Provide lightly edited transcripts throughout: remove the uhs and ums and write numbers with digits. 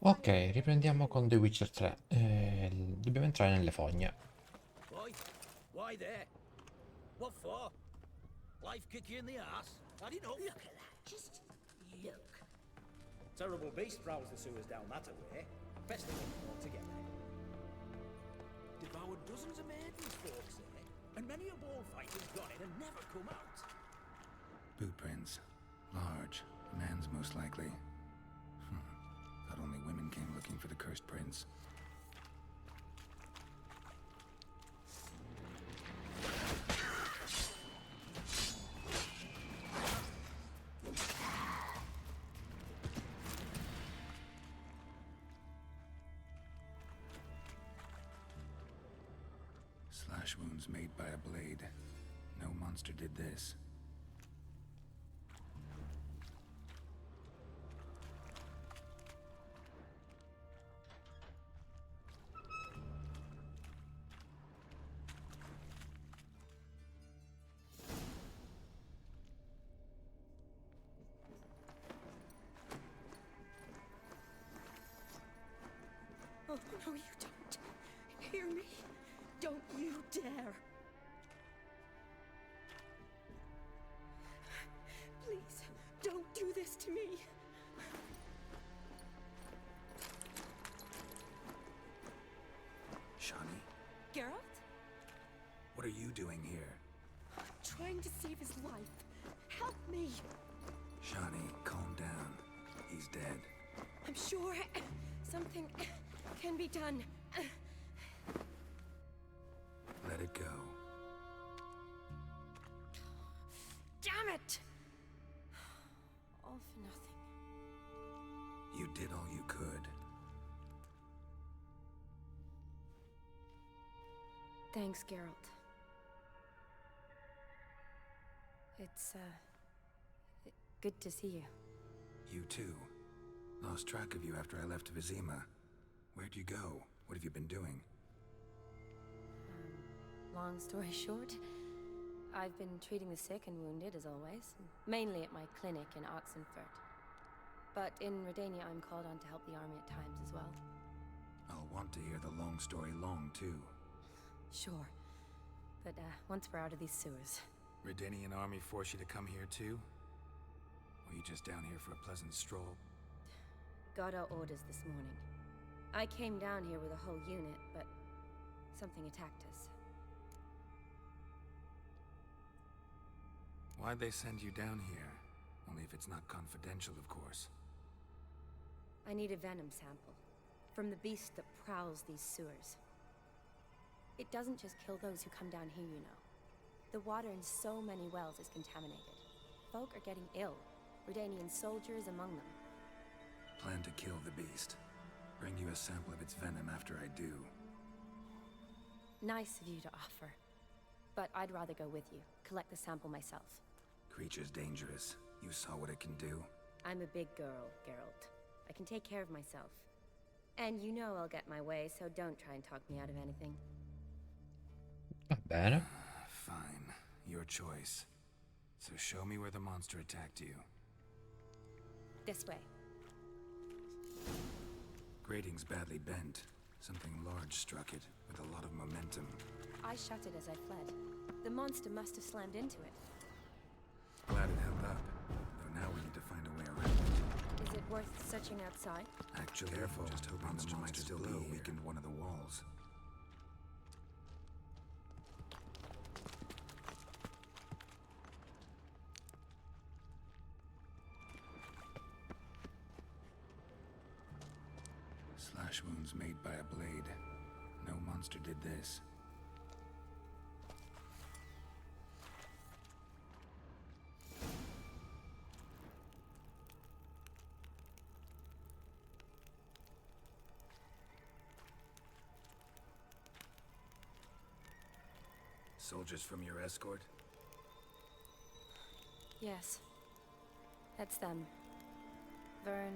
Ok, riprendiamo con The Witcher 3. Dobbiamo entrare nelle fogne. Why? Why there? What for? Life kick you in the ass? I didn't know. Look at that. Just look. Terrible beast prowls the sewers down that way. Best of them altogether. Devoured dozens of maidens, folks say, and many a bullfighter's gone in and never come out. Boot prints. Large. Man's most likely. Thought only women came looking for the cursed prince. Slash wounds made by a blade. No monster did this. Oh, no, you don't. Hear me? Don't you dare. Please, don't do this to me. Shani, Geralt? what are you doing here? Trying to save his life. Help me. Shani, calm down. He's dead. I'm sure something can be done. Let it go. Damn it! All for nothing. You did all you could. Thanks, Geralt. It's, good to see you. You too. Lost track of you after I left Vizima. Where'd you go? What have you been doing? Long story short, I've been treating the sick and wounded, as always. Mainly at my clinic in Oxenfurt. But in Redania, I'm called on to help the army at times as well. I'll want to hear the long story long, too. Sure. But, once we're out of these sewers. Redanian army force you to come here too? Or you just down here for a pleasant stroll? Got our orders this morning. I came down here with a whole unit, but something attacked us. Why'd they send you down here? Only if it's not confidential, of course. I need a venom sample. From the beast that prowls these sewers. It doesn't just kill those who come down here, you know. The water in so many wells is contaminated. Folk are getting ill. Redanian soldiers among them. Plan to kill the beast. Bring you a sample of its venom after I do. Nice of you to offer. But I'd rather go with you. Collect the sample myself. Creature's dangerous. You saw what it can do. I'm a big girl, Geralt. I can take care of myself. And you know I'll get my way, so don't try and talk me out of anything. Va bene. Fine. Your choice. So show me where the monster attacked you. This way. Grating's badly bent. Something large struck it, with a lot of momentum. I shut it as I fled. The monster must have slammed into it. Glad it held up. Though now we need to find a way around it. Is it worth searching outside? Actually, careful. Just hoping the monster's blow weakened one of the walls. Slash wounds made by a blade. No monster did this. Soldiers from your escort? Yes. That's them. Vern,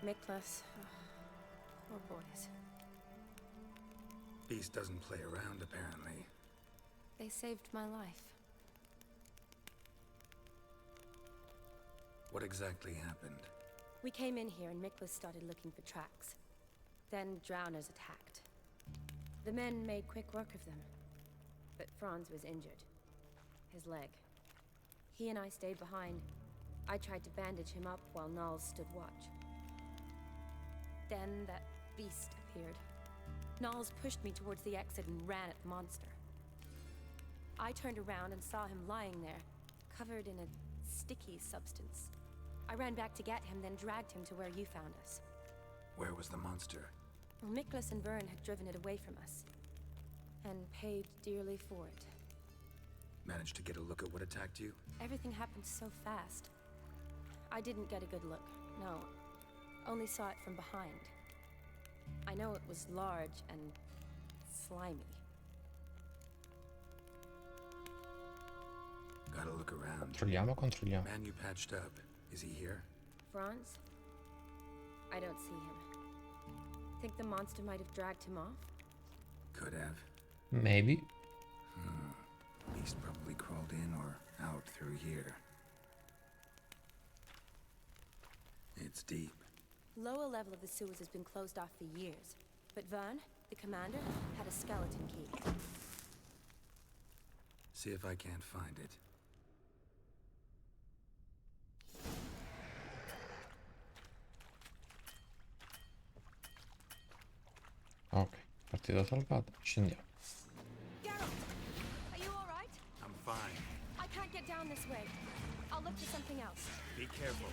Miklas. Poor boys. Beast doesn't play around, apparently. They saved my life. What exactly happened? We came in here and Miklas started looking for tracks. Then drowners attacked. The men made quick work of them. But Franz was injured. His leg. He and I stayed behind. I tried to bandage him up while Nals stood watch. Then that beast appeared. Nals pushed me towards the exit and ran at the monster. I turned around and saw him lying there, covered in a sticky substance. I ran back to get him, then dragged him to where you found us. Where was the monster? Well, Miklas and Vern had driven it away from us. And paid dearly for it. Managed to get a look at what attacked you? Everything happened so fast. I didn't get a good look, no. Only saw it from behind. I know it was large and slimy. Gotta look around. Controlliamo. Man you patched up. Is he here? Franz? I don't see him. Think the monster might have dragged him off? Could have. Maybe. Beast probably crawled in or out through here. It's deep. Lower level of the sewers has been closed off for years. But Vern, the commander, had a skeleton key. See if I can't find it. Ok, partita salvata, scendiamo. Geralt! Are you alright? I'm fine. I can't get down this way. I'll look for something else. Be careful.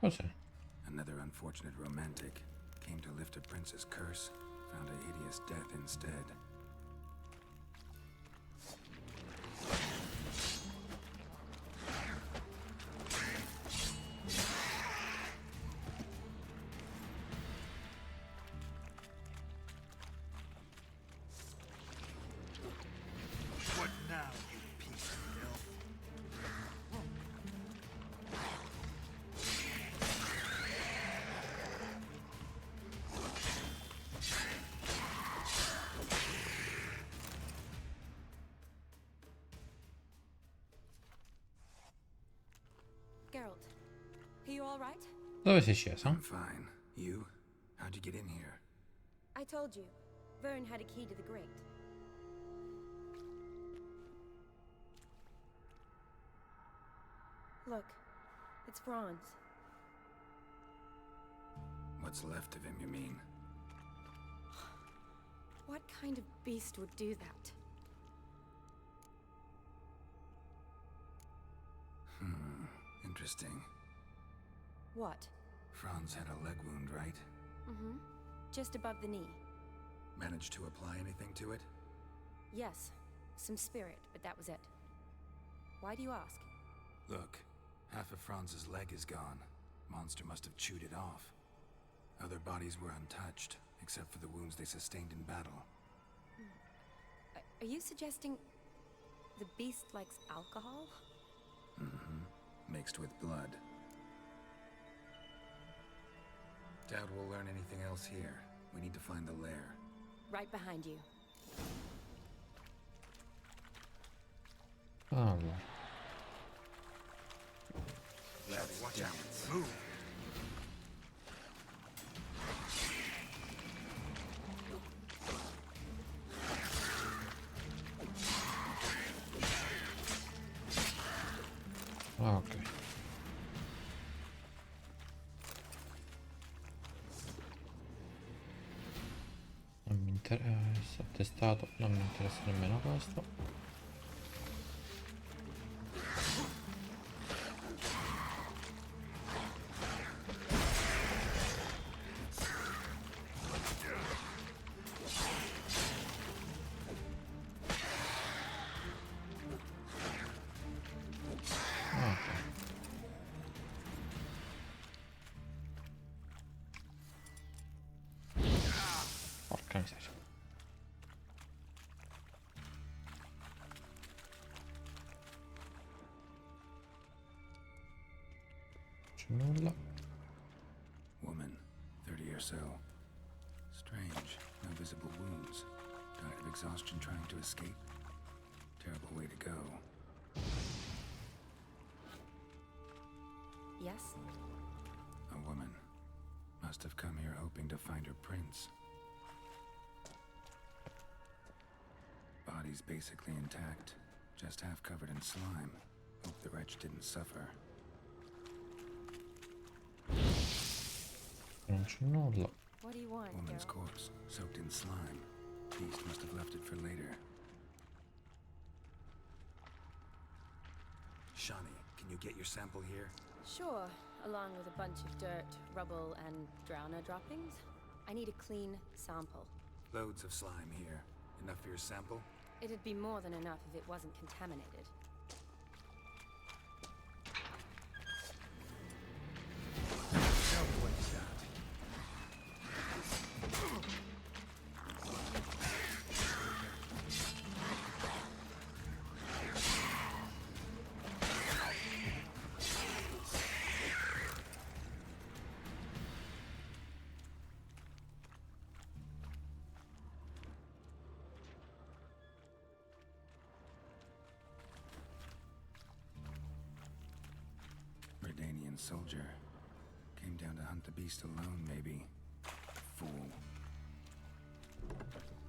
Cos'è? Another unfortunate romantic. Came to lift a prince's curse. Found a hideous death instead. What now, you piece of filth? Geralt, are you alright? Dove sei scesa? I'm fine. You? How'd you get in here? I told you. Vern had a key to the grate. Look, it's Franz. What's left of him, you mean? What kind of beast would do that? Interesting. What? Franz had a leg wound, right? Mm-hmm. Just above the knee. Managed to apply anything to it? Yes, some spirit, but that was it. Why do you ask? Look, half of Franz's leg is gone. Monster must have chewed it off. Other bodies were untouched, except for the wounds they sustained in battle. Are you suggesting the beast likes alcohol? Mixed with blood. Doubt we'll learn anything else here. We need to find the lair. Right behind you. Allora. Watch out. Move. Ok. Non mi interessa, testato, non mi interessa nemmeno questo. c'è nulla. Woman, 30 or so. Strange, no visible wounds. Died of exhaustion trying to escape. Terrible way to go. Yes? A woman. Must have come here hoping to find her prince. Body's basically intact, just half covered in slime. Hope the wretch didn't suffer. Non c'è nulla. What do you want, Woman's Geralt? corpse, soaked in slime. Beast must have left it for later. Shawnee, can you get your sample here? Sure, along with a bunch of dirt, rubble, and drowner droppings. I need a clean sample. Loads of slime here. Enough for your sample? It'd be more than enough if it wasn't contaminated. Tell me what you got. Redanian soldier. Came down to hunt the beast alone, maybe. Fool.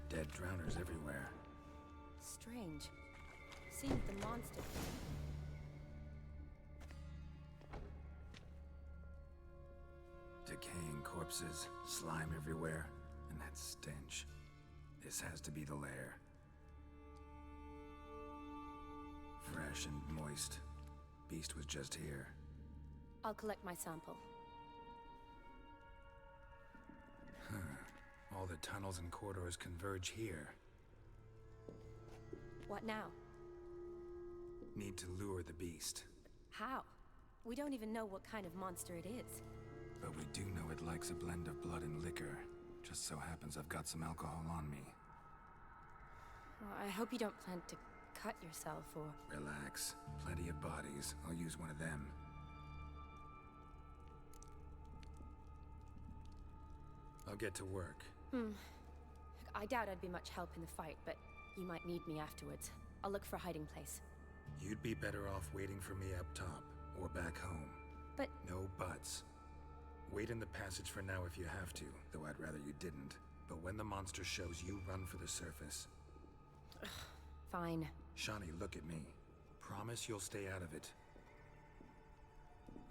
Dead drowners everywhere. Strange. Seems the monster. Decaying corpses, slime everywhere, and that stench. This has to be the lair. Fresh and moist. Beast was just here. I'll collect my sample. All the tunnels and corridors converge here. What now? Need to lure the beast. How? We don't even know what kind of monster it is. But we do know it likes a blend of blood and liquor. Just so happens I've got some alcohol on me. Well, I hope you don't plan to cut yourself or... Relax. Plenty of bodies. I'll use one of them. I'll get to work. I doubt I'd be much help in the fight, but you might need me afterwards. I'll look for a hiding place. You'd be better off waiting for me up top, or back home. But... No buts. Wait in the passage for now if you have to, though I'd rather you didn't. But when the monster shows, you run for the surface. Fine. Shawnee, look at me. Promise you'll stay out of it.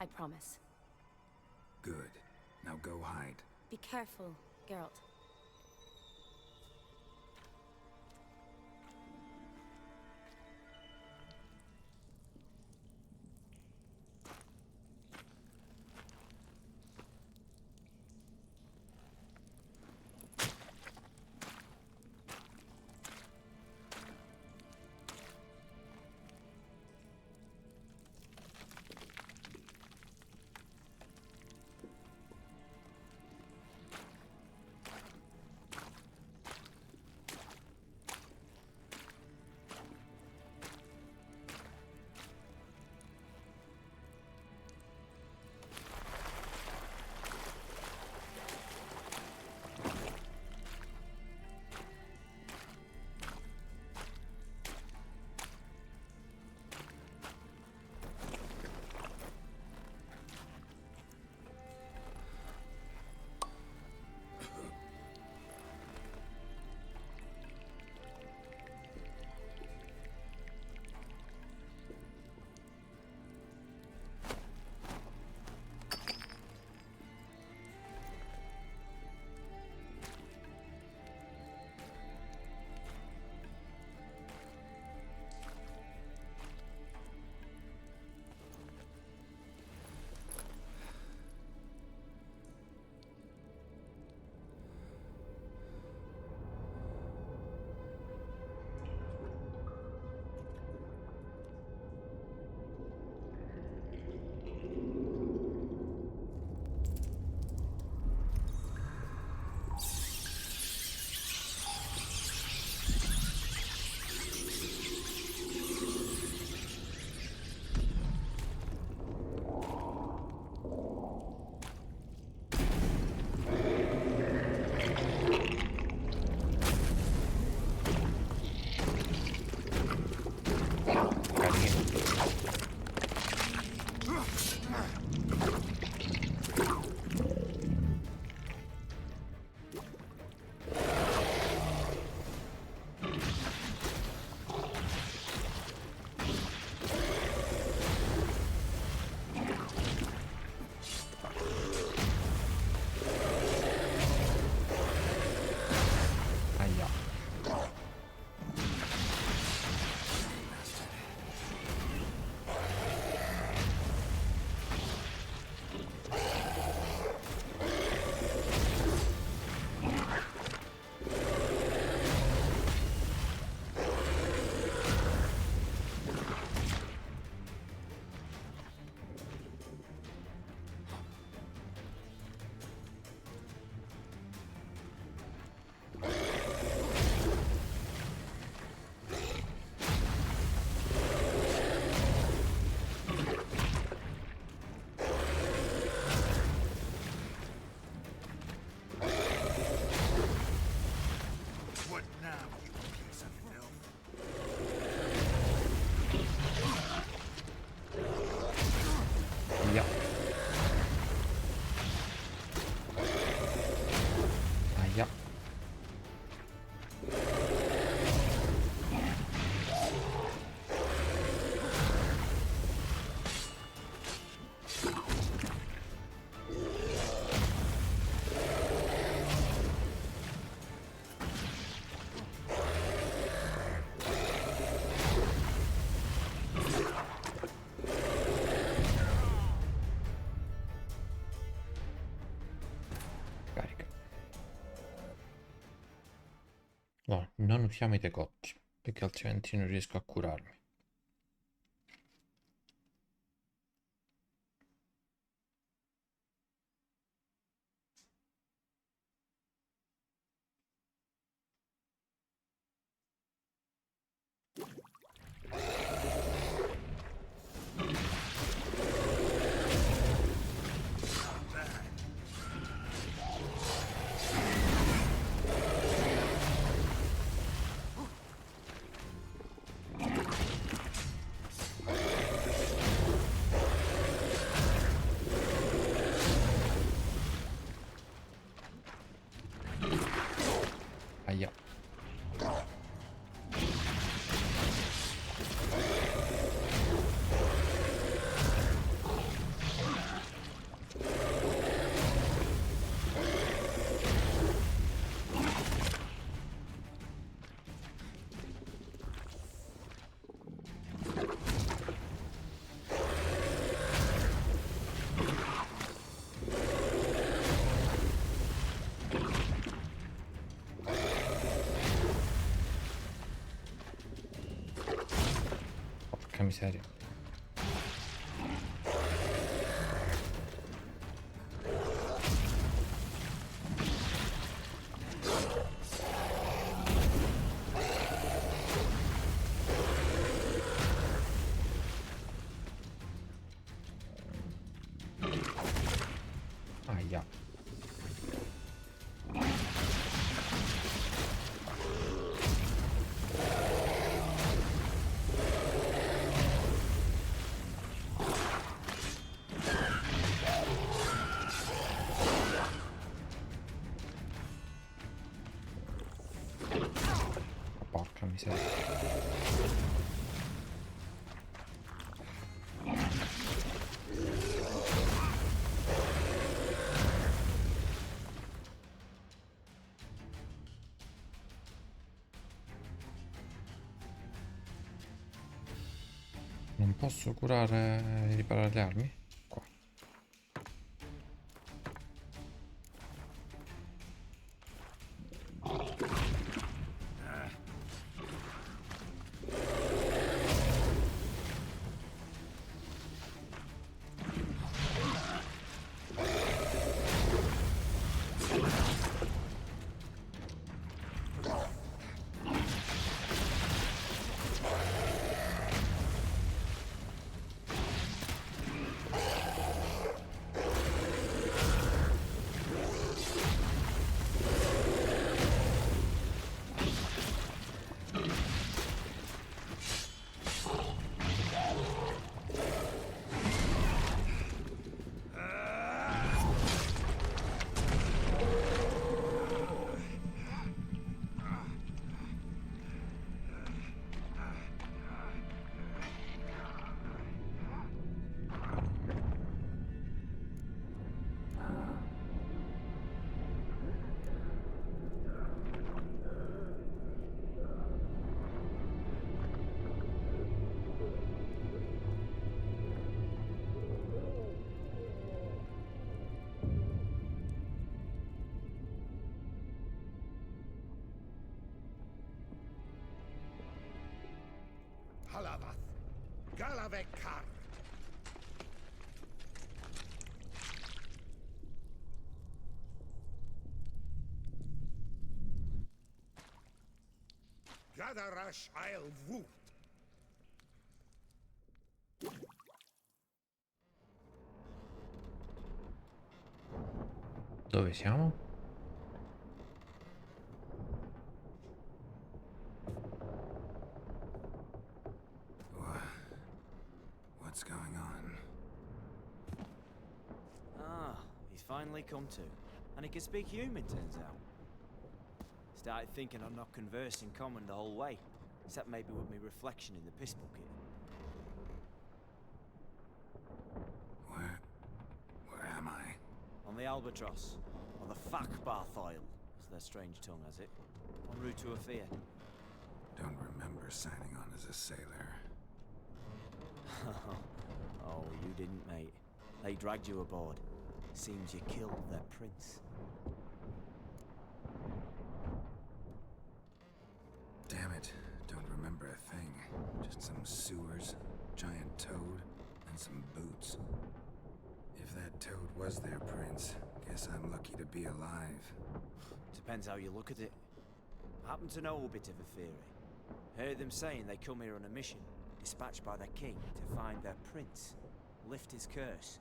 I promise. Good. Now go hide. Be careful, Geralt. No, non usiamo i decotti, perché altrimenti non riesco a curarmi. Aia. Porca miseria. Aia. Porca miseria. Non posso curare e riparare le armi? Qua. Halavath, Galavekar. Gadarash I'll Vut. Dove siamo? What's going on? Ah, he's finally come to. And he can speak human, turns out. Started thinking I'd not converse in common the whole way, except maybe with me reflection in the piss bucket. Where am I? On the Albatross, on the Fakbarth Isle, as their strange tongue has it, en route to Ophir. Don't remember signing on as a sailor. Oh, you didn't, mate. They dragged you aboard. Seems you killed their prince. remember a thing. Just some sewers, giant toad, and some boots. If that toad was their prince, guess I'm lucky to be alive. Depends how you look at it. I happen to know a bit of a theory. Heard them saying they come here on a mission, dispatched by their king to find their prince, lift his curse.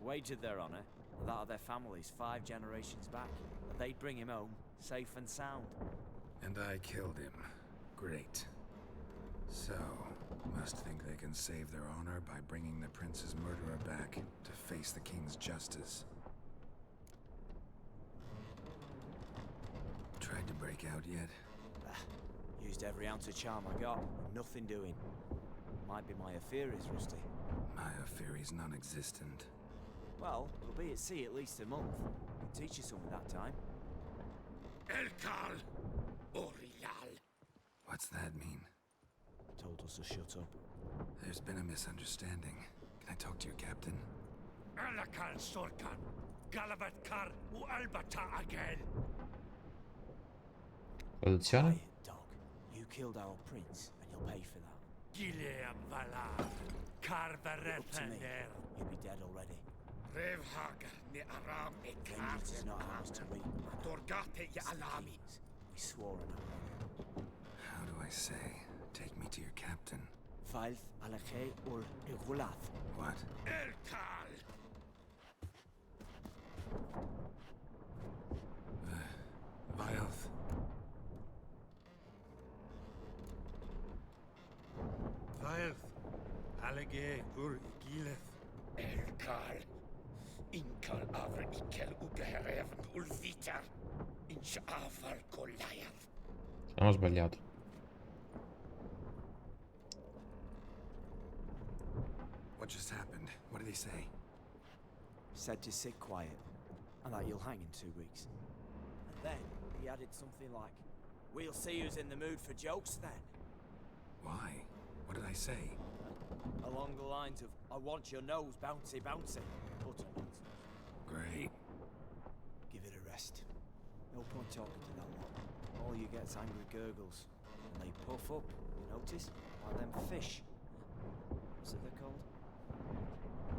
Wagered their honor, and that of their families 5 generations back, that they'd bring him home, safe and sound. And I killed him. Great. So, must think they can save their honor by bringing the prince's murderer back to face the king's justice. Tried to break out yet? Used every ounce of charm I got, nothing doing. Might be my Aetheri's rusty. My Aetheri's non-existent. Well, we'll be at sea at least a month. Can teach you something that time. Elkal! Orial! What's that mean? Told us to shut up. There's been a misunderstanding. Can I talk to your captain? Elakal Sorkan! Galabat Kar u Albata again! Produzione? Quiet, dog. You killed our prince, and you'll pay for that. Gileam Valar! Kar Up to me. Varefaner! You'd be dead already. Revhagar ni Aram e Vengeance is not ours to reap. Dorgate It's ya the Alami! king's. We swore an oath. How do I say? Take me to your captain. Failth alakhe ur igulath. What? Elkal! Vilth. Vilth! Alege ur Gileth! Elkal! Inkal avr ikel ugeherevn ulviter! Inch aval Goliath! Non ho sbagliato. What just happened? What did he say? Said to sit quiet, and that you'll hang in 2 weeks. And then he added something like, "We'll see who's in the mood for jokes then." Why? What did I say? Along the lines of, "I want your nose bouncy bouncy." Utter nonsense. Great. Give it a rest. No point talking to that lot. All you get's angry gurgles. And they puff up, you notice? Like them fish. What's it they're called?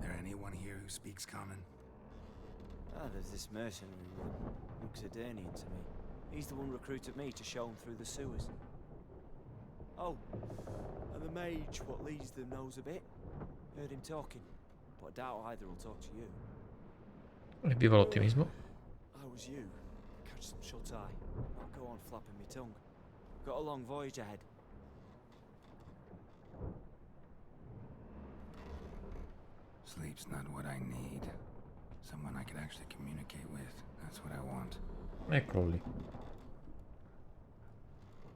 There anyone here who speaks common? There's this mercenary who looks Adernian to me. He's the one recruited me to show him through the sewers. Oh, and the mage what leads them knows a bit. Heard him talking, but I doubt either will talk to you. Viva l'ottimismo. I was you. Catch some shut-eye. Not go on flapping me tongue. Got a long voyage ahead. Sleep's not what I need. Someone I could actually communicate with. That's what I want. Eccolo lì.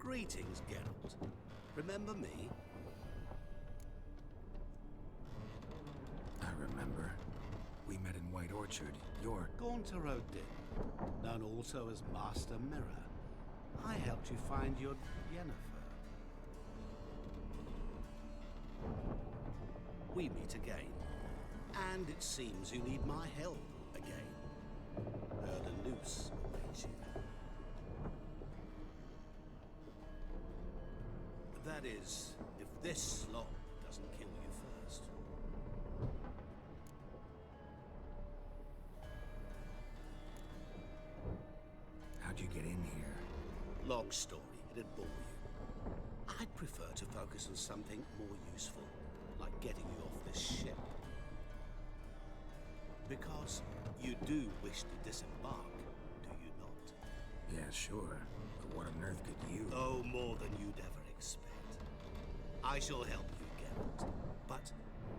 Greetings, Geralt. Remember me? I remember. We met in White Orchard. You're... Gaunter did, known also as Master Mirror. I helped you find your Yennefer. We meet again. And it seems you need my help again. Heard a noose awaits you. That is, if this slot doesn't kill you first. How'd you get in here? Long story, it'd bore you. I'd prefer to focus on something more useful, like getting you off this ship. Because you do wish to disembark, do you not? Yeah, sure. But what on earth could you... Oh, more than you'd ever expect. I shall help you, Geralt. But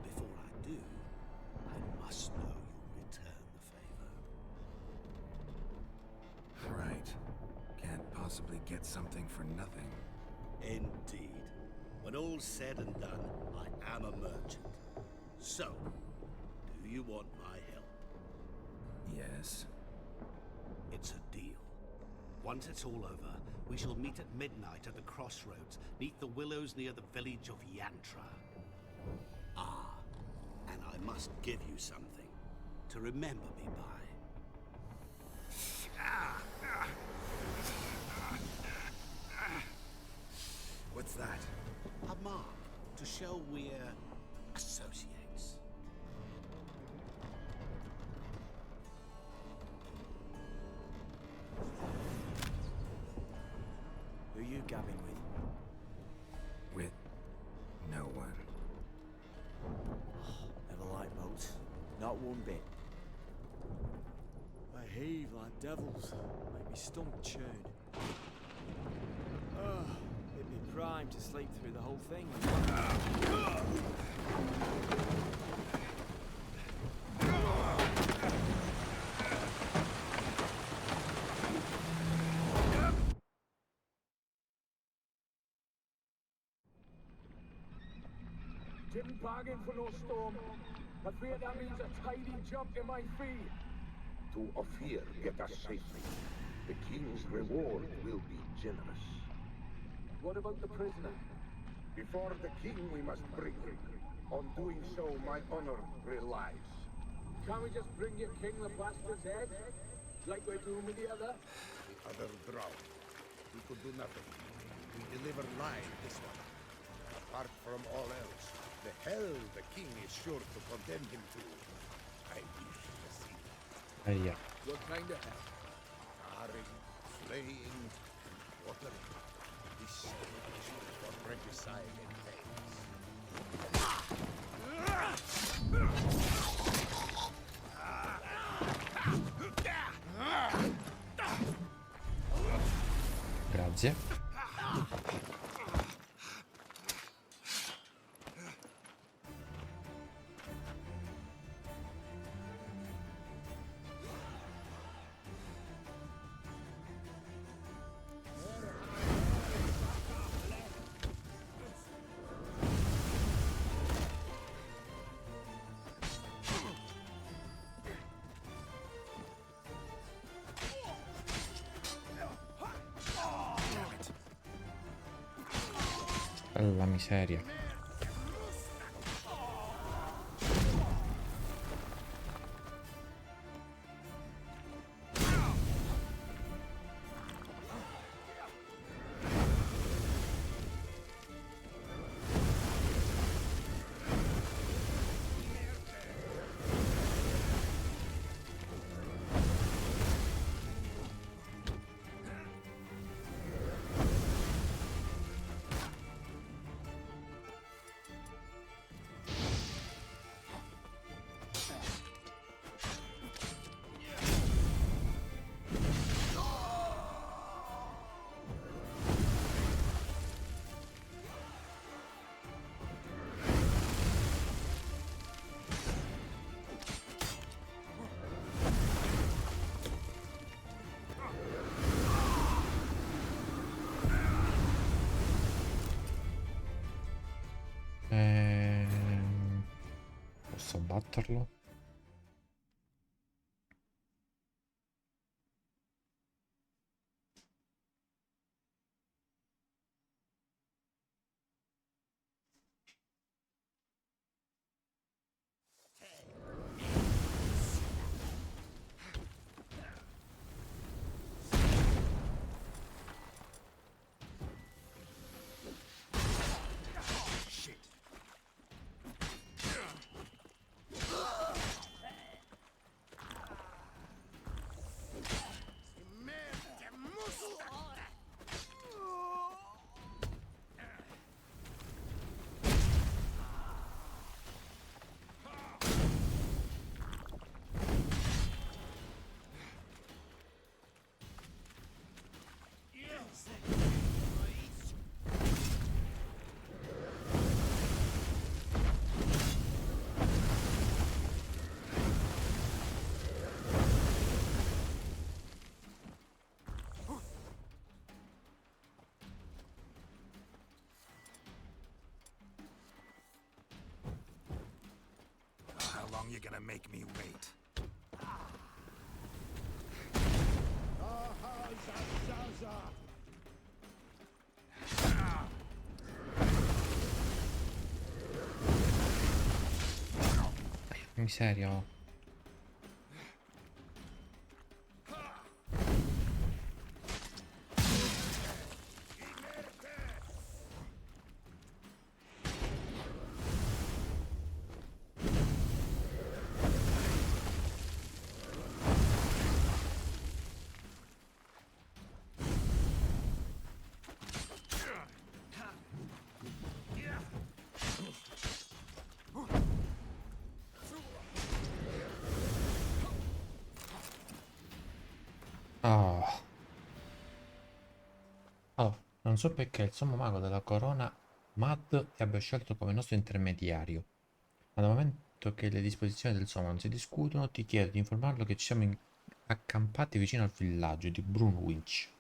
before I do, I must know you'll return the favor. Right. Can't possibly get something for nothing. Indeed. When all's said and done, I am a merchant. So, do you want my help? Yes. It's a deal. Once it's all over, we shall meet at midnight at the crossroads, neath the willows near the village of Yantra. Ah, and I must give you something to remember me by. What's that? A mark to show we're associates. Who you gabbing with? With no one. Never liked boats. Not one bit. They heave like devils. Make me stomach churn. Oh, it'd be prime to sleep through the whole thing. Didn't bargain for no storm. Afraid that means a tidy jump in my fee. To Ophir, get us safely. The king's reward will be generous. What about the prisoner? Before the king we must bring him. On doing so, my honor relies. Can't we just bring your king the bastard's head? Like we're doing with the other? The other drowned. We could do nothing. We deliver live this one. Apart from all else, the hell the king is sure to condemn him to. I wish to see that. Yeah. What kind of hell? Carring, slaying, watering. This is for regicide and pains. Grazie. La miseria. Posso batterlo? How long you gonna make me wait? Miseria. Oh. Ah. Allora, non so perché il sommo mago della corona Mad ti abbia scelto come nostro intermediario, ma dal momento che le disposizioni del sommo non si discutono, ti chiedo di informarlo che ci siamo accampati vicino al villaggio di Brunwich.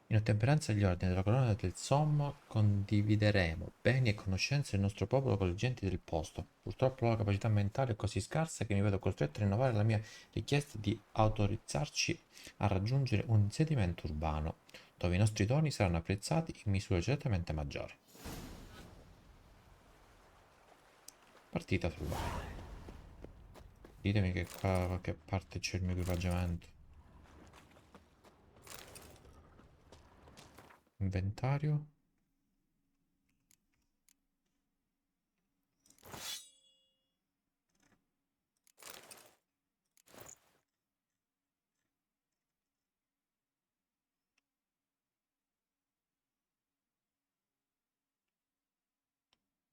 In ottemperanza agli ordini della corona del sommo, condivideremo beni e conoscenze del nostro popolo con le genti del posto. Purtroppo la capacità mentale è così scarsa che mi vedo costretto a rinnovare la mia richiesta di autorizzarci a raggiungere un insediamento urbano, dove i nostri doni saranno apprezzati in misura certamente maggiore. Partita trovata. Ditemi che qua da qualche parte c'è il mio equipaggiamento. Inventario.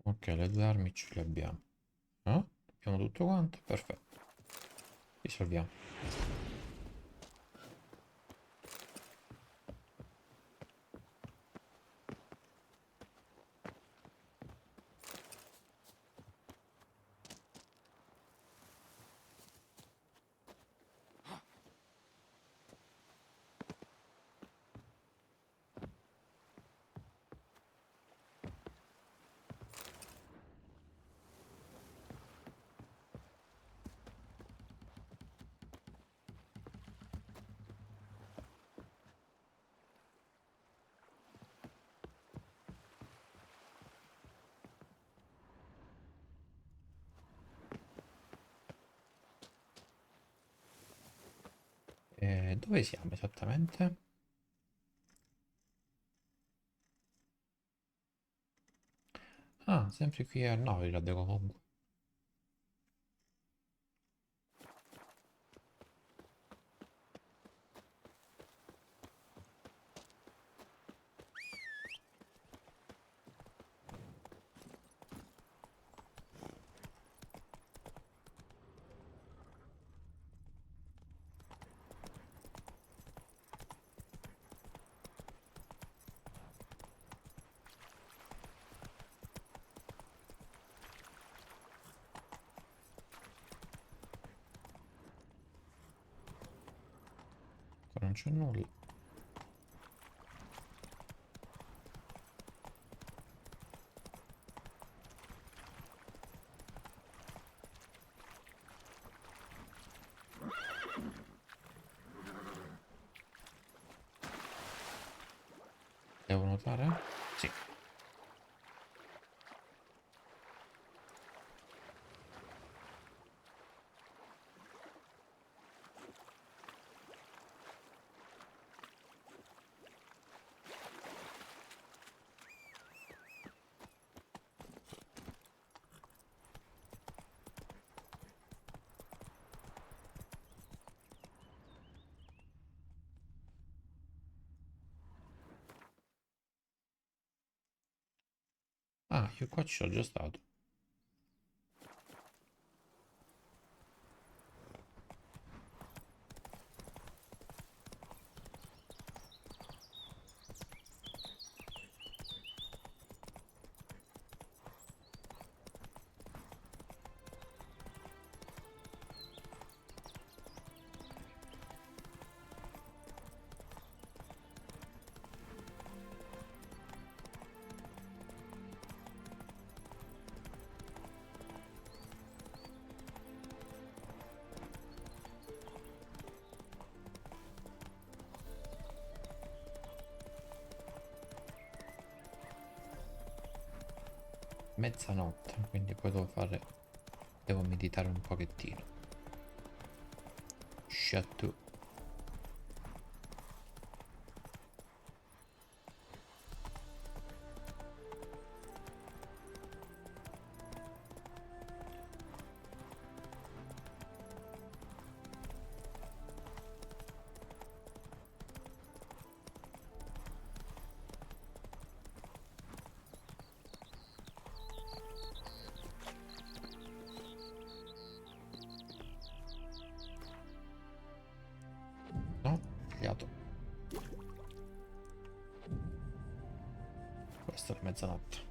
Ok, le due armi ce le abbiamo. No? Abbiamo tutto quanto? Perfetto. Risolviamo. Dove siamo esattamente? Ah, sempre qui a Novigrad comunque. Qua non c'è nulla. Devo notare? Sì. Ah, io qua ci sono già stato. Mezzanotte, quindi poi devo fare... Devo meditare un pochettino. Chateau. visto per mezzanotte.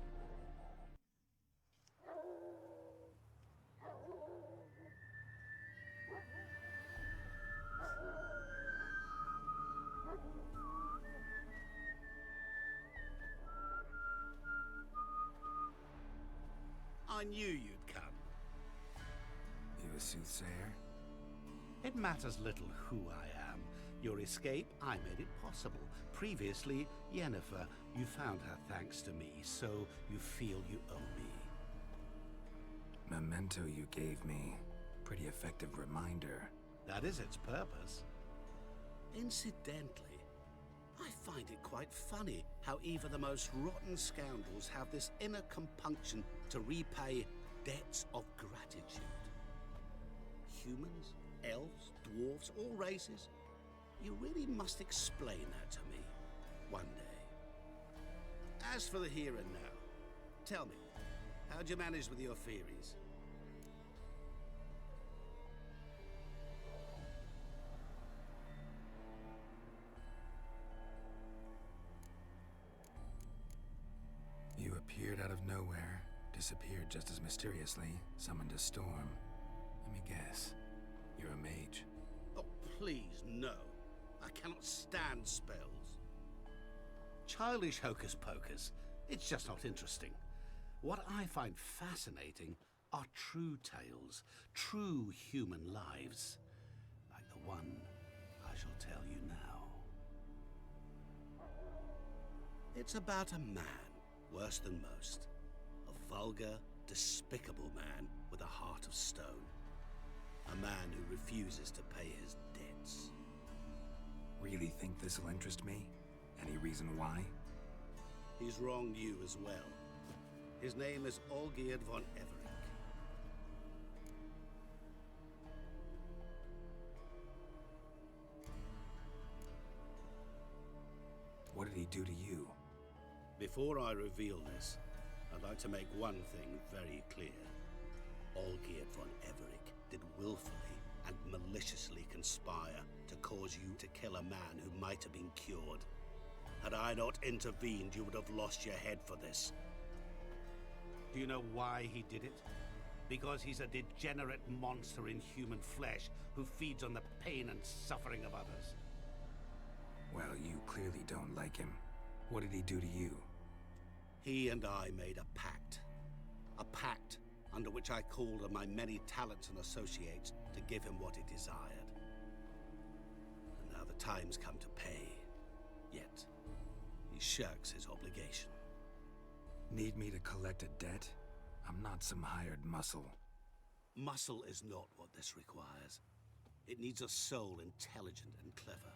I knew you'd come. You a soothsayer? It matters little who I am. Your escape, I made it possible. Previously, Yennefer, you found her thanks to me, so you feel you owe me. Memento you gave me. Pretty effective reminder. That is its purpose. Incidentally, I find it quite funny how even the most rotten scoundrels have this inner compunction to repay debts of gratitude. Humans, elves, dwarves, all races. You really must explain that to me one day. As for the here and now, tell me, how'd you manage with your theories? You appeared out of nowhere, disappeared just as mysteriously, summoned a storm. Let me guess. You're a mage. Oh, please, no. I cannot stand spells. Childish hocus pocus. It's just not interesting. What I find fascinating are true tales, true human lives, like the one I shall tell you now. It's about a man, worse than most. A vulgar, despicable man with a heart of stone. A man who refuses to pay his debts. Really think this'll interest me? Any reason why? He's wronged you as well. His name is Olgierd von Everec. What did he do to you? Before I reveal this, I'd like to make one thing very clear. Olgierd von Everec did willfully and maliciously conspire to cause you to kill a man who might have been cured. Had I not intervened, you would have lost your head for this. Do you know why he did it? Because he's a degenerate monster in human flesh who feeds on the pain and suffering of others. Well, you clearly don't like him. What did he do to you? He and I made a pact. A pact under which I called on my many talents and associates to give him what he desired. And now the time's come to pay. Yet, he shirks his obligation. Need me to collect a debt? I'm not some hired muscle. Muscle is not what this requires. It needs a soul intelligent and clever.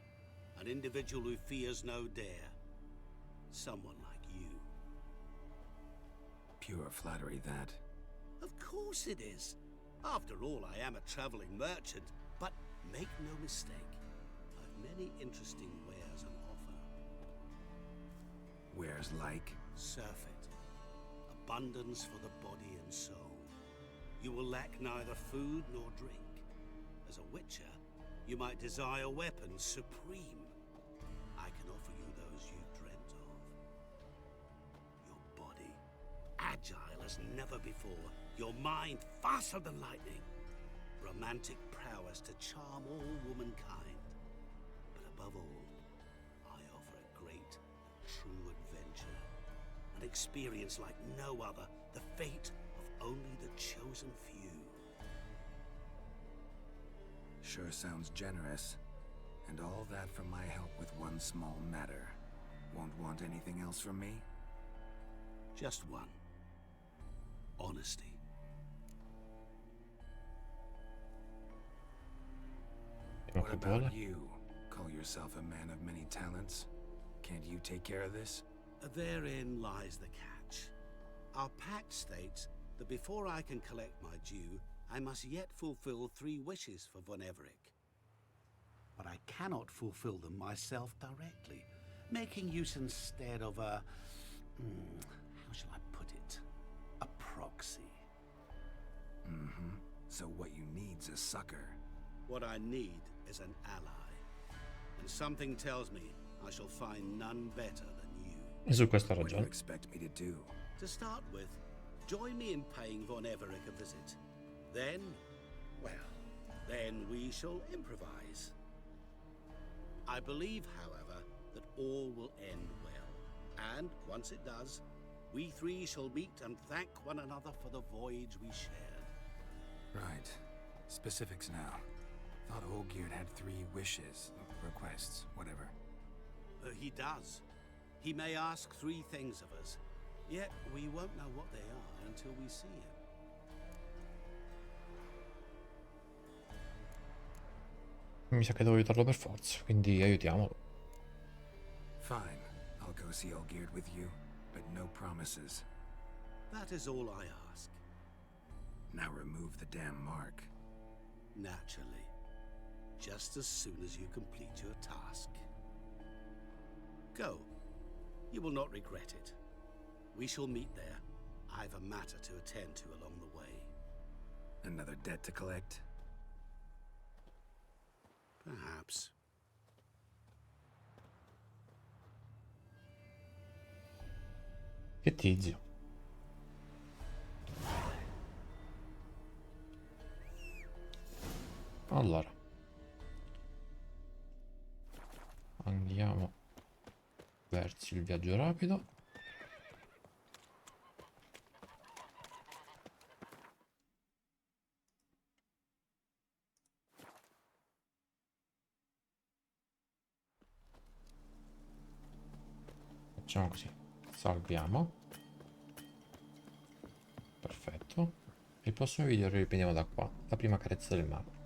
An individual who fears no dare. Someone like you. Pure flattery, that. Of course it is. After all, I am a traveling merchant. But make no mistake, I've many interesting wares on offer. Wares like? Surfeit. Abundance for the body and soul. You will lack neither food nor drink. As a witcher, you might desire weapons supreme. I can offer you those you've dreamt of. Your body, agile as never before. Your mind, faster than lightning. Romantic prowess to charm all womankind. But above all, I offer a great, true adventure. An experience like no other. The fate of only the chosen few. Sure sounds generous. And all that for my help with one small matter. Won't want anything else from me? Just one. Honesty. Ma What che vuole? about you? Call yourself a man of many talents? Can't you take care of this? Therein lies the catch. Our pact states that before I can collect my due, I must yet fulfill 3 wishes for Von Everec. But I cannot fulfill them myself directly, making use instead of a... how shall I put it? A proxy. Mm-hmm. So what you need's a sucker. What I need is an ally. And something tells me I shall find none better than you. E su questo ha What do you ragione. expect me to do? To start with, join me in paying Von Everett a visit. Then, well, then we shall improvise. I believe, however, that all will end well. And once it does, we three shall meet and thank one another for the voyage we shared. Right. Specifics now. Thought Olgierd had 3 wishes, requests, whatever. He does. He may ask 3 things of us, yet we won't know what they are until we see him. Mi sa che devo aiutarlo per forza, quindi aiutiamolo. Fine. I'll go see Olgierd with you, but no promises. That is all I ask. Now remove the damn mark. Naturally. Just as soon as you complete your task. Go. You will not regret it. We shall meet there. I've a matter to attend to along the way. Another debt to collect? Perhaps. Che tizio. Allora. Andiamo verso il viaggio rapido. Facciamo così. Salviamo. Perfetto. Il prossimo video lo riprendiamo da qua. La prima carezza del mare.